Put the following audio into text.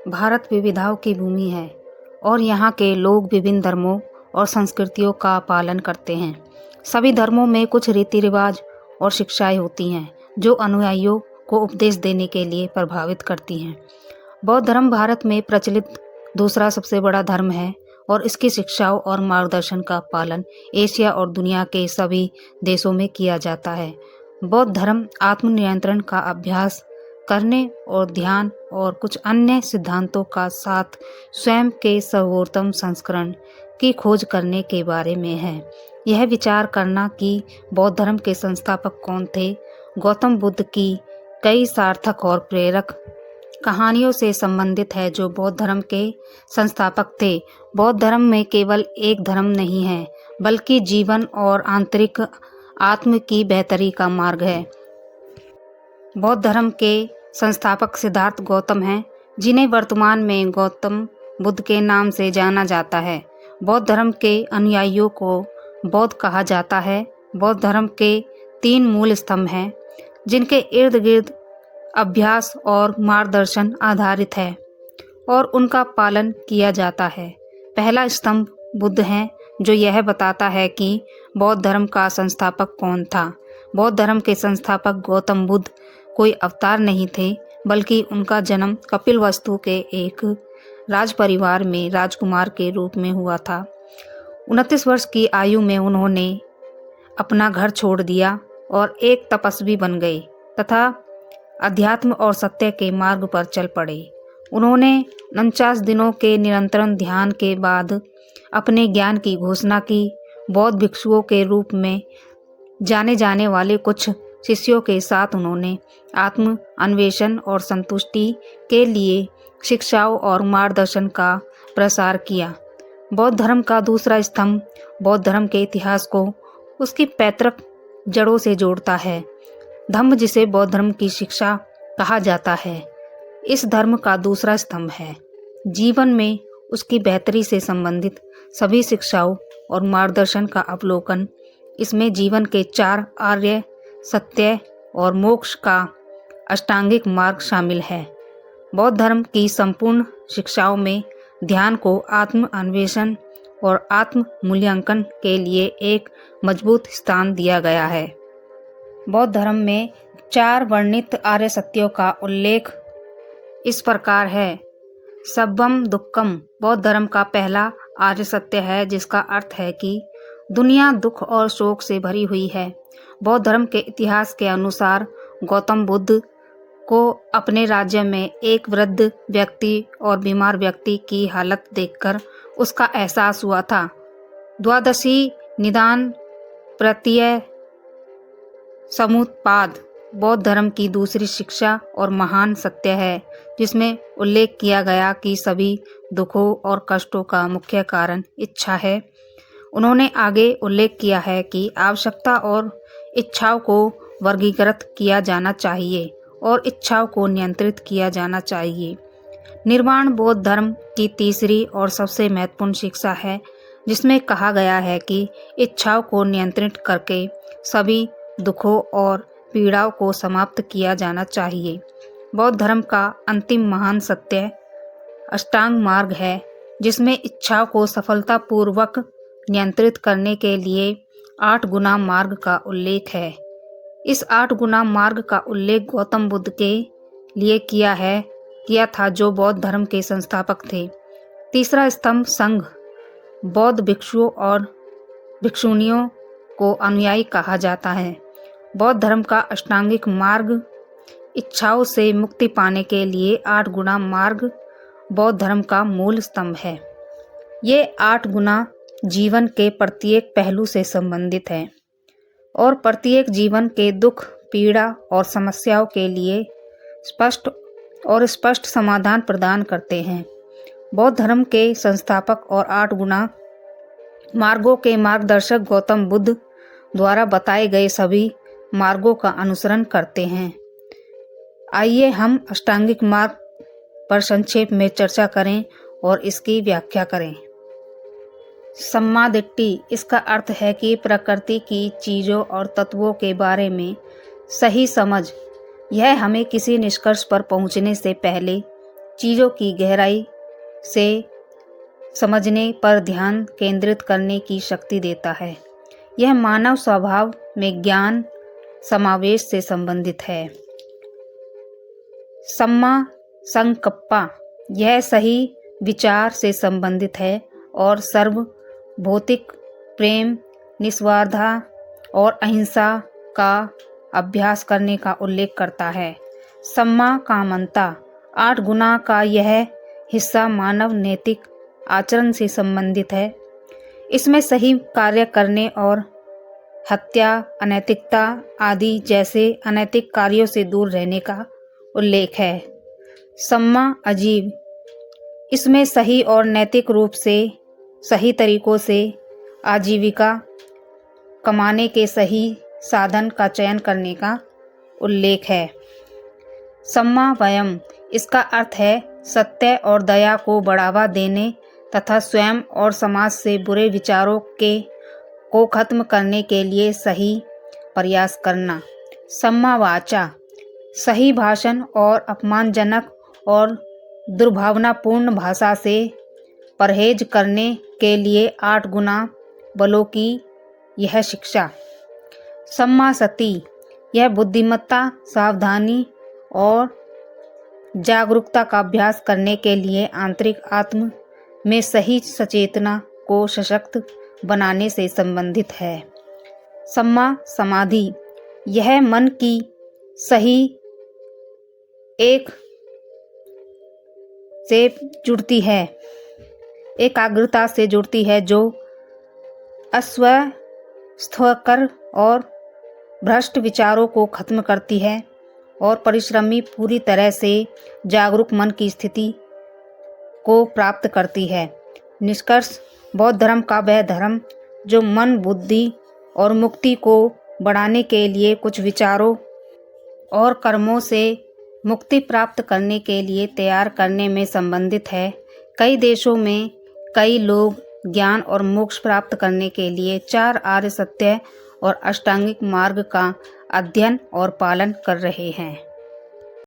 भारत विविधताओं की भूमि है और यहाँ के लोग विभिन्न धर्मों और संस्कृतियों का पालन करते हैं। सभी धर्मों में कुछ रीति रिवाज और शिक्षाएं होती हैं जो अनुयायियों को उपदेश देने के लिए प्रभावित करती हैं। बौद्ध धर्म भारत में प्रचलित दूसरा सबसे बड़ा धर्म है और इसकी शिक्षाओं और मार्गदर्शन का पालन एशिया और दुनिया के सभी देशों में किया जाता है। बौद्ध धर्म आत्मनियंत्रण का अभ्यास करने और ध्यान और कुछ अन्य सिद्धांतों का साथ स्वयं के सर्वोत्तम संस्करण की खोज करने के बारे में है। यह विचार करना कि बौद्ध धर्म के संस्थापक कौन थे, गौतम बुद्ध की कई सार्थक और प्रेरक कहानियों से संबंधित है जो बौद्ध धर्म के संस्थापक थे। बौद्ध धर्म में केवल एक धर्म नहीं है बल्कि जीवन और आंतरिक आत्म की बेहतरी का मार्ग है। बौद्ध धर्म के संस्थापक सिद्धार्थ गौतम हैं, जिन्हें वर्तमान में गौतम बुद्ध के नाम से जाना जाता है। बौद्ध धर्म के अनुयायियों को बौद्ध कहा जाता है। बौद्ध धर्म के 3 मूल स्तंभ हैं जिनके इर्द गिर्द अभ्यास और मार्गदर्शन आधारित है और उनका पालन किया जाता है। पहला स्तंभ बुद्ध है जो यह बताता है कि बौद्ध धर्म का संस्थापक कौन था। बौद्ध धर्म के संस्थापक गौतम बुद्ध कोई अवतार नहीं थे बल्कि उनका जन्म कपिलवस्तु के एक राज परिवार में राजकुमार के रूप में हुआ था। 29 वर्ष की आयु में उन्होंने अपना घर छोड़ दिया और एक तपस्वी बन गए तथा अध्यात्म और सत्य के मार्ग पर चल पड़े। उन्होंने 49 दिनों के निरंतर ध्यान के बाद अपने ज्ञान की घोषणा की। बौद्ध भिक्षुओं के रूप में जाने जाने वाले कुछ शिष्यों के साथ उन्होंने आत्म अन्वेषण और संतुष्टि के लिए शिक्षाओं और मार्गदर्शन का प्रसार किया। बौद्ध धर्म का दूसरा स्तंभ बौद्ध धर्म के इतिहास को उसकी पैतृक जड़ों से जोड़ता है। धम्म, जिसे बौद्ध धर्म की शिक्षा कहा जाता है, इस धर्म का दूसरा स्तंभ है। जीवन में उसकी बेहतरी से संबंधित सभी शिक्षाओं और मार्गदर्शन का अवलोकन। इसमें जीवन के 4 आर्य सत्य और मोक्ष का अष्टांगिक मार्ग शामिल है। बौद्ध धर्म की संपूर्ण शिक्षाओं में ध्यान को आत्म अन्वेषण और आत्म मूल्यांकन के लिए एक मजबूत स्थान दिया गया है। बौद्ध धर्म में 4 वर्णित आर्य सत्यों का उल्लेख इस प्रकार है। सब्बम दुक्कम बौद्ध धर्म का पहला आर्य सत्य है, जिसका अर्थ है कि दुनिया दुख और शोक से भरी हुई है। बौद्ध धर्म के इतिहास के अनुसार गौतम बुद्ध को अपने राज्य में एक वृद्ध व्यक्ति और बीमार व्यक्ति की हालत देखकर उसका एहसास हुआ था। द्वादशी निदान प्रत्यय समुत्पाद बौद्ध धर्म की दूसरी शिक्षा और महान सत्य है, जिसमें उल्लेख किया गया कि सभी दुखों और कष्टों का मुख्य कारण इच्छा है। उन्होंने आगे उल्लेख किया है कि आवश्यकता और इच्छाओं को वर्गीकृत किया जाना चाहिए और इच्छाओं को नियंत्रित किया जाना चाहिए। निर्वाण बौद्ध धर्म की तीसरी और सबसे महत्वपूर्ण शिक्षा है, जिसमें कहा गया है कि इच्छाओं को नियंत्रित करके सभी दुखों और पीड़ाओं को समाप्त किया जाना चाहिए। बौद्ध धर्म का अंतिम महान सत्य अष्टांग मार्ग है, जिसमें इच्छाओं को सफलतापूर्वक नियंत्रित करने के लिए 8 गुना मार्ग का उल्लेख है। इस 8 गुना मार्ग का उल्लेख गौतम बुद्ध के लिए किया था, जो बौद्ध धर्म के संस्थापक थे। तीसरा स्तंभ संघ बौद्ध भिक्षुओं और भिक्षुणियों को अनुयायी कहा जाता है। बौद्ध धर्म का अष्टांगिक मार्ग इच्छाओं से मुक्ति पाने के लिए 8 गुना मार्ग बौद्ध धर्म का मूल स्तंभ है। ये 8 गुना जीवन के प्रत्येक पहलू से संबंधित है और प्रत्येक जीवन के दुख, पीड़ा और समस्याओं के लिए स्पष्ट समाधान प्रदान करते हैं। बौद्ध धर्म के संस्थापक और 8 गुना मार्गों के मार्गदर्शक गौतम बुद्ध द्वारा बताए गए सभी मार्गों का अनुसरण करते हैं। आइए हम अष्टांगिक मार्ग पर संक्षेप में चर्चा करें और इसकी व्याख्या करें। सम्मा दिट्ठी, इसका अर्थ है कि प्रकृति की चीज़ों और तत्वों के बारे में सही समझ। यह हमें किसी निष्कर्ष पर पहुंचने से पहले चीज़ों की गहराई से समझने पर ध्यान केंद्रित करने की शक्ति देता है। यह मानव स्वभाव में ज्ञान समावेश से संबंधित है। सम्मा संकप्पा, यह सही विचार से संबंधित है और सर्व भौतिक प्रेम, निस्वार्था और अहिंसा का अभ्यास करने का उल्लेख करता है। सम्मा कामन्ता, 8 गुना का यह हिस्सा मानव नैतिक आचरण से संबंधित है। इसमें सही कार्य करने और हत्या, अनैतिकता आदि जैसे अनैतिक कार्यों से दूर रहने का उल्लेख है। सम्मा अजीव, इसमें सही और नैतिक रूप से सही तरीकों से आजीविका कमाने के सही साधन का चयन करने का उल्लेख है। सम्मा वयम, इसका अर्थ है सत्य और दया को बढ़ावा देने तथा स्वयं और समाज से बुरे विचारों को खत्म करने के लिए सही प्रयास करना। सम्मा वाचा, सही भाषण और अपमानजनक और दुर्भावनापूर्ण भाषा से परहेज करने के लिए 8 गुना बलों की यह शिक्षा। सम्मा सती, यह बुद्धिमत्ता, सावधानी और जागरूकता का अभ्यास करने के लिए आंतरिक आत्म में सही सचेतना को सशक्त बनाने से संबंधित है। सम्मा समाधि, यह मन की सही एक से जुड़ती है, एकाग्रता से जुड़ती है, जो अस्वस्थकर और भ्रष्ट विचारों को खत्म करती है और परिश्रमी पूरी तरह से जागरूक मन की स्थिति को प्राप्त करती है। निष्कर्ष, बौद्ध धर्म का वह धर्म जो मन, बुद्धि और मुक्ति को बढ़ाने के लिए कुछ विचारों और कर्मों से मुक्ति प्राप्त करने के लिए तैयार करने में संबंधित है। कई देशों में कई लोग ज्ञान और मोक्ष प्राप्त करने के लिए 4 आर्य सत्य और अष्टांगिक मार्ग का अध्ययन और पालन कर रहे हैं।